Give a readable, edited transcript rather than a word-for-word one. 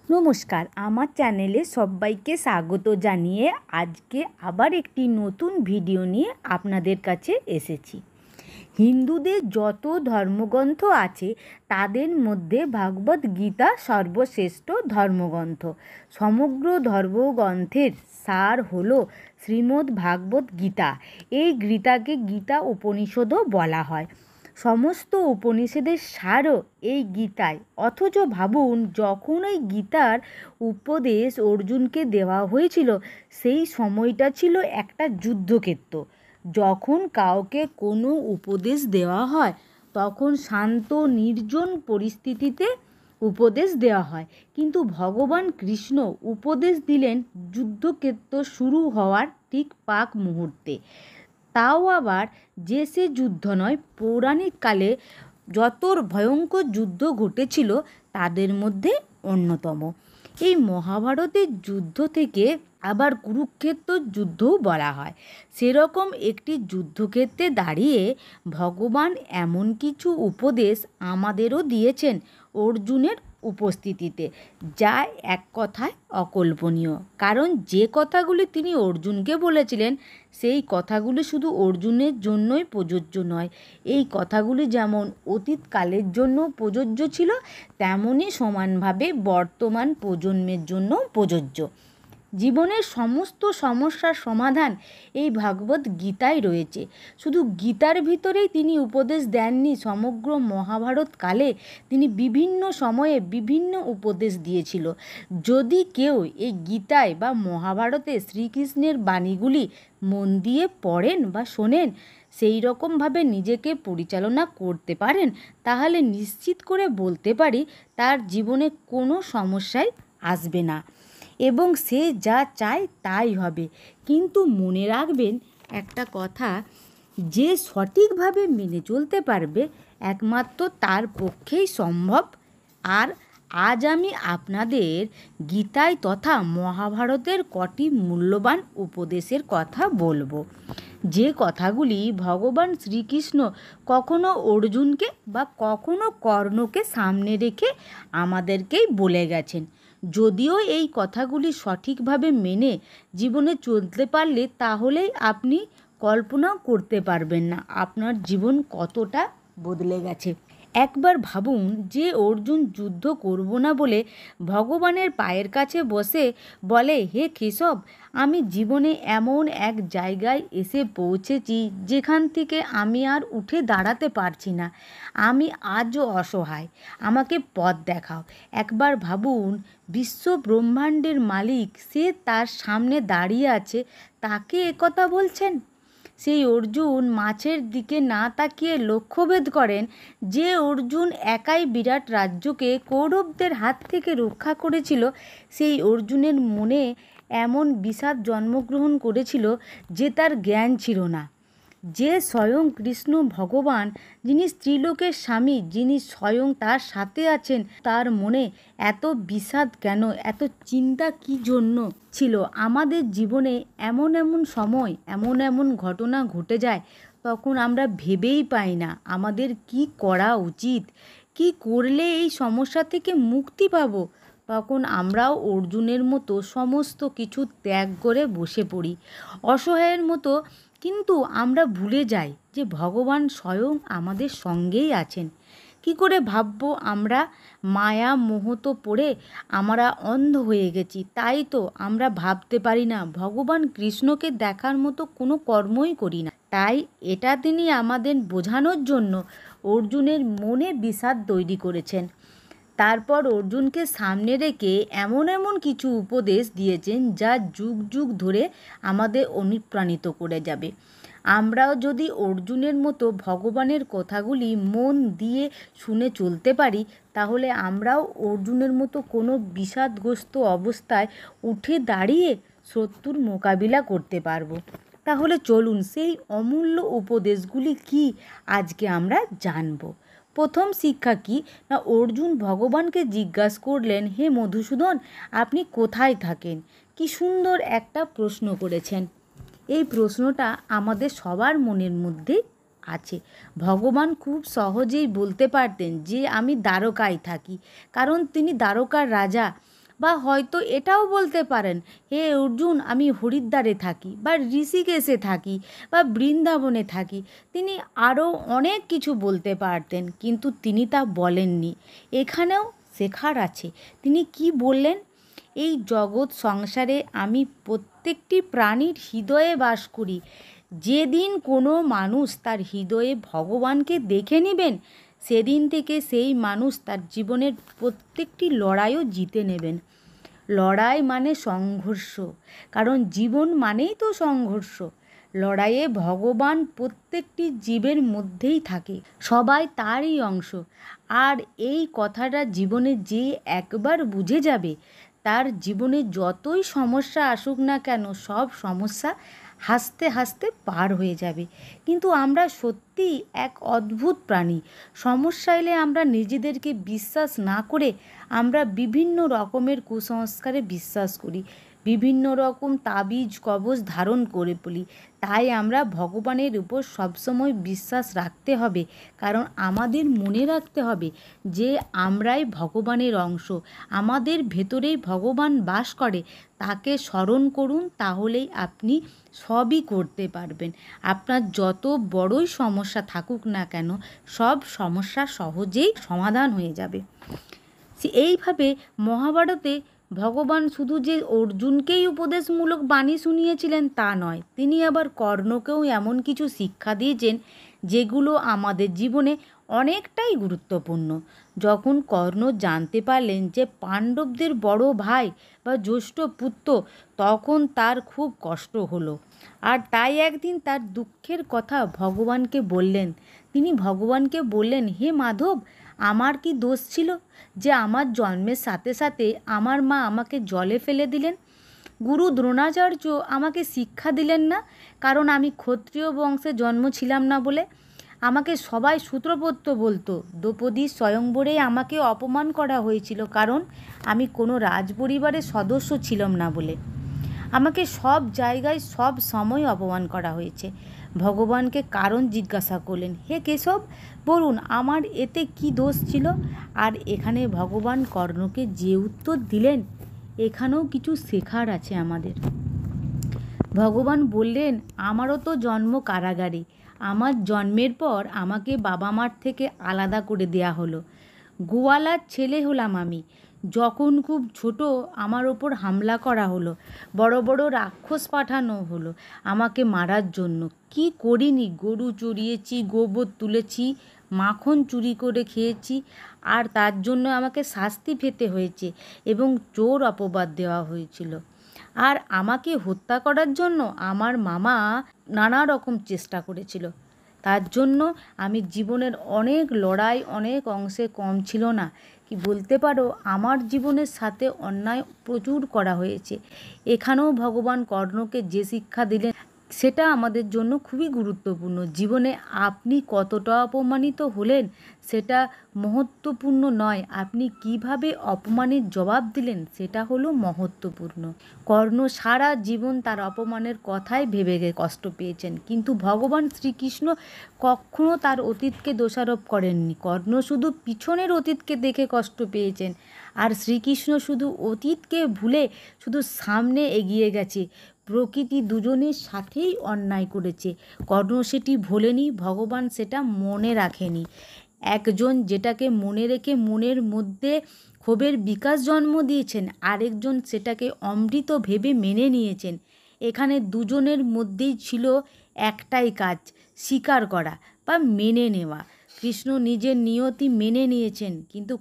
নমস্কার, আমার চ্যানেলে সবাইকে স্বাগত জানিয়ে আজকে আবার একটি নতুন ভিডিও নিয়ে আপনাদের কাছে এসেছি। হিন্দুদের যত ধর্মগ্রন্থ আছে তাদের মধ্যে ভাগবত গীতা সর্বশ্রেষ্ঠ ধর্মগ্রন্থ। সমগ্র ধর্মগ্রন্থের সার হলো শ্রীমদ্ ভাগবত গীতা। এই গীতাকে গীতা উপনিষদও বলা হয়। সমস্ত উপনিষদের সারও এই গীতায়। অথচ ভাবুন, যখন এই গীতার উপদেশ অর্জুনকে দেওয়া হয়েছিল সেই সময়টা ছিল একটা যুদ্ধক্ষেত্র। যখন কাউকে কোনো উপদেশ দেওয়া হয় তখন শান্ত নির্জন পরিস্থিতিতে উপদেশ দেওয়া হয়, কিন্তু ভগবান কৃষ্ণ উপদেশ দিলেন যুদ্ধক্ষেত্র শুরু হওয়ার ঠিক পাক মুহূর্তে। তাও আবার যে সে যুদ্ধ নয়, পৌরাণিক কালে যত ভয়ঙ্কর যুদ্ধ ঘটেছিল তাদের মধ্যে অন্যতম। এই মহাভারতের যুদ্ধ থেকে আবার কুরুক্ষেত্র যুদ্ধও বলা হয়। সেরকম একটি যুদ্ধক্ষেত্রে দাঁড়িয়ে ভগবান এমন কিছু উপদেশ আমাদেরও দিয়েছেন অর্জুনের উপস্থিতিতে, যা এক কথায় অকল্পনীয়। কারণ যে কথাগুলি তিনি অর্জুনকে বলেছিলেন সেই কথাগুলি শুধু অর্জুনের জন্যই প্রযোজ্য নয়। এই কথাগুলি যেমন অতীতকালের জন্য প্রযোজ্য ছিল, তেমনই সমানভাবে বর্তমান প্রজন্মের জন্য প্রযোজ্য। জীবনের সমস্ত সমস্যার সমাধান এই ভাগবত গীতায় রয়েছে। শুধু গীতার ভিতরেই তিনি উপদেশ দেননি, সমগ্র মহাভারত কালে তিনি বিভিন্ন সময়ে বিভিন্ন উপদেশ দিয়েছিল। যদি কেউ এই গীতায় বা মহাভারতে শ্রীকৃষ্ণের বাণীগুলি মন দিয়ে পড়েন বা শোনেন, সেই রকমভাবে নিজেকে পরিচালনা করতে পারেন, তাহলে নিশ্চিত করে বলতে পারি তার জীবনে কোনো সমস্যাই আসবে না এবং সে যা চায় তাই হবে। কিন্তু মনে রাখবেন একটা কথা, যে সঠিকভাবে মেনে চলতে পারবে একমাত্র তার পক্ষেই সম্ভব। আর আজ আমি আপনাদের গীতায় তথা মহাভারতের কটি মূল্যবান উপদেশের কথা বলবো, যে কথাগুলি ভগবান শ্রীকৃষ্ণ কখনো অর্জুনকে বা কখনো কর্ণকে সামনে রেখে আমাদেরকেই বলে গেছেন। যদিও এই কথাগুলি সঠিকভাবে মেনে জীবনে চলতে পারলে তাহলেই আপনি কল্পনাও করতে পারবেন না আপনার জীবন কতটা বদলে গেছে। একবার ভাবুন, যে অর্জুন যুদ্ধ করব না বলে ভগবানের পায়ের কাছে বসে বলে, হে কেশব, আমি জীবনে এমন এক জায়গায় এসে পৌঁছেছি যেখান থেকে আমি আর উঠে দাঁড়াতে পারছি না। আমি আজও অসহায়, আমাকে পথ দেখাও। একবার ভাবুন, বিশ্ব ব্রহ্মাণ্ডের মালিক সে তার সামনে দাঁড়িয়ে আছে, তাকে একথা বলছেন। সেই অর্জুন মাছের দিকে না তাকিয়ে লক্ষ্যভেদ করেন। যে অর্জুন একাই বিরাট রাজ্যকে কৌরবদের হাত থেকে রক্ষা করেছিল, সেই অর্জুনের মনে এমন বিষাদ জন্মগ্রহণ করেছিল যে তার জ্ঞান ছিল না। যে স্বয়ং কৃষ্ণ ভগবান, যিনি স্ত্রীলোকের স্বামী, যিনি স্বয়ং তার সাথে আছেন, তার মনে এত বিষাদ কেন, এত চিন্তা কী জন্য ছিল? আমাদের জীবনে এমন এমন সময়, এমন এমন ঘটনা ঘটে যায়, তখন আমরা ভেবেই পাই না আমাদের কি করা উচিত, কি করলে এই সমস্যা থেকে মুক্তি পাবো। তখন আমরাও অর্জুনের মতো সমস্ত কিছু ত্যাগ করে বসে পড়ি অসহায়ের মতো। কিন্তু আমরা ভুলে যাই যে ভগবান স্বয়ং আমাদের সঙ্গেই আছেন। কি করে ভাববো? আমরা মায়া মোহত পড়ে আমরা অন্ধ হয়ে গেছি, তাই তো আমরা ভাবতে পারি না, ভগবান কৃষ্ণকে দেখার মতো কোনো কর্মই করি না। তাই এটা তিনি আমাদের বোঝানোর জন্য অর্জুনের মনে বিষাদ তৈরি করেছেন। তারপর অর্জুনকে সামনে রেখে এমন এমন কিছু উপদেশ দিয়েছেন যা যুগ যুগ ধরে আমাদের অনুপ্রাণিত করে যাবে। আমরাও যদি অর্জুনের মতো ভগবানের কথাগুলি মন দিয়ে শুনে চলতে পারি, তাহলে আমরাও অর্জুনের মতো কোনো বিষাদগ্রস্ত অবস্থায় উঠে দাঁড়িয়ে শত্রুর মোকাবিলা করতে পারবো। তাহলে চলুন সেই অমূল্য উপদেশগুলি কি আজকে আমরা জানব। প্রথম শিক্ষা কি না, অর্জুন ভগবানকে জিজ্ঞাসা করলেন, হে মধুসূদন, আপনি কোথায় থাকেন? কি সুন্দর একটা প্রশ্ন করেছেন। এই প্রশ্নটা আমাদের সবার মনের মধ্যে আছে। ভগবান খুব সহজেই বলতে পারতেন যে আমি দ্বারকায় থাকি, কারণ তিনি দ্বারকার রাজা। বা হয়তো এটাও বলতে পারেন, হে অর্জুন আমি হরিদ্বারে থাকি বা ঋষিকেশে থাকি বা বৃন্দাবনে থাকি। তিনি আরও অনেক কিছু বলতে পারতেন, কিন্তু তিনি তা বলেননি। এখানেও শেখার আছে। তিনি কি বললেন? এই জগৎ সংসারে আমি প্রত্যেকটি প্রাণীর হৃদয়ে বাস করি। যেদিন কোনো মানুষ তার হৃদয়ে ভগবানকে দেখে নেবেন, সেদিন থেকে সেই মানুষ তার জীবনের প্রত্যেকটি লড়াইও জিতে নেবেন। লড়াই মানে সংঘর্ষ, কারণ জীবন মানেই তো সংঘর্ষ। লড়াইয়ে ভগবান প্রত্যেকটি জীবের মধ্যেই থাকে, সবাই তারই অংশ। আর এই কথাটা জীবনে যে একবার বুঝে যাবে, তার জীবনে যতই সমস্যা আসুক না কেন, সব সমস্যা হাসতে হাসতে পার হয়ে যাবে। কিন্তু আমরা সত্যিই এক অদ্ভুত প্রাণী। সমস্যা এলে আমরা নিজেদেরকে বিশ্বাস না করে আমরা বিভিন্ন রকমের কুসংস্কারে বিশ্বাস করি, বিভিন্ন রকম তাবিজ কবজ ধারণ করে বলি। তাই আমরা ভগবানের উপর সবসময় বিশ্বাস রাখতে হবে, কারণ আমাদের মনে রাখতে হবে যে আমরাই ভগবানের অংশ, আমাদের ভেতরেই ভগবান বাস করে। তাকে স্মরণ করুন, তাহলেই আপনি সবই করতে পারবেন। আপনার যত বড়ই সমস্যা থাকুক না কেন, সব সমস্যা সহজেই সমাধান হয়ে যাবে। এইভাবে মহাভারতে ভগবান শুধু যে অর্জুনকেই উপদেশমূলক বাণী শুনিয়েছিলেন তা নয়, তিনি আবার কর্ণকেও এমন কিছু শিক্ষা দিয়েছেন যেগুলো আমাদের জীবনে অনেকটাই গুরুত্বপূর্ণ। যখন কর্ণ জানতে পারলেন যে পাণ্ডবদের বড় ভাই বা জ্যেষ্ঠ পুত্র, তখন তার খুব কষ্ট হলো। আর তাই একদিন তার দুঃখের কথা ভগবানকে বললেন। তিনি ভগবানকে বললেন, হে মাধব, আমার কি দোষ ছিল যে আমার জন্মের সাথে সাথে আমার মা আমাকে জলে ফেলে দিলেন? গুরু দ্রোণাচার্য আমাকে শিক্ষা দিলেন না, কারণ আমি ক্ষত্রিয় বংশে জন্ম ছিলাম না বলে। আমাকে সবাই সূত্রপত্য বলতো। দ্রৌপদীর স্বয়ংবরে আমাকে অপমান করা হয়েছিল, কারণ আমি কোনো রাজপরিবারের সদস্য ছিলাম না বলে। আমাকে সব জায়গায় সব সময় অপমান করা হয়েছে। ভগবানকে কারণ জিজ্ঞাসা করলেন, হে কেশব, বলুন আমার এতে কি দোষ ছিল? আর এখানে ভগবান কর্ণকে যে উত্তর দিলেন, এখানেও কিছু শেখার আছে আমাদের। ভগবান বললেন, আমারও তো জন্ম কারাগারে। আমার জন্মের পর আমাকে বাবা মার থেকে আলাদা করে দেয়া হলো। গোয়ালার ছেলে হলাম আমি। যখন খুব ছোট, আমার ওপর হামলা করা হলো। বড় বড় রাক্ষস পাঠানো হলো আমাকে মারার জন্য। কি করিনি! গরু চড়িয়েছি, গোবর তুলেছি, মাখন চুরি করে খেয়েছি, আর তার জন্য আমাকে শাস্তি পেতে হয়েছে এবং চোর অপবাদ দেওয়া হয়েছিল। আর আমাকে হত্যা করার জন্য আমার মামা নানা রকম চেষ্টা করেছিল। তার জন্য আমি জীবনের অনেক লড়াই অনেক অংশে কম ছিল না। কি বলতে পারো, আমার জীবনের সাথে অন্যায় প্রচুর করা হয়েছে। এখানেও ভগবান কর্ণকে যে শিক্ষা দিলেন, সেটা আমাদের জন্য খুবই গুরুত্বপূর্ণ। জীবনে আপনি কতটা অপমানিত হলেন সেটা মহত্বপূর্ণ নয়, আপনি কিভাবে অপমানের জবাব দিলেন সেটা হলো মহত্বপূর্ণ। কর্ণ সারা জীবন তার অপমানের কথাই ভেবে কষ্ট পেয়েছেন, কিন্তু ভগবান শ্রীকৃষ্ণ কখনো তার অতীতকে দোষারোপ করেননি। কর্ণ শুধু পিছনের অতীতকে দেখে কষ্ট পেয়েছেন, আর শ্রীকৃষ্ণ শুধু অতীতকে ভুলে শুধু সামনে এগিয়ে গেছে। প্রকৃতি দুজনের সাথেই অন্যায় করেছে, কর্ণ সেটি ভোলেনি, ভগবান সেটা মনে রাখেনি। একজন যেটাকে মনে রেখে মনের মধ্যে ক্ষোভের বিকাশ জন্ম দিয়েছেন, আরেকজন সেটাকে অমৃত ভেবে মেনে নিয়েছেন। এখানে দুজনের মধ্যেই ছিল একটাই কাজ, স্বীকার করা বা মেনে নেওয়া। কৃষ্ণ নিজের নিয়তি মেনে নিয়েছেন, কিন্তু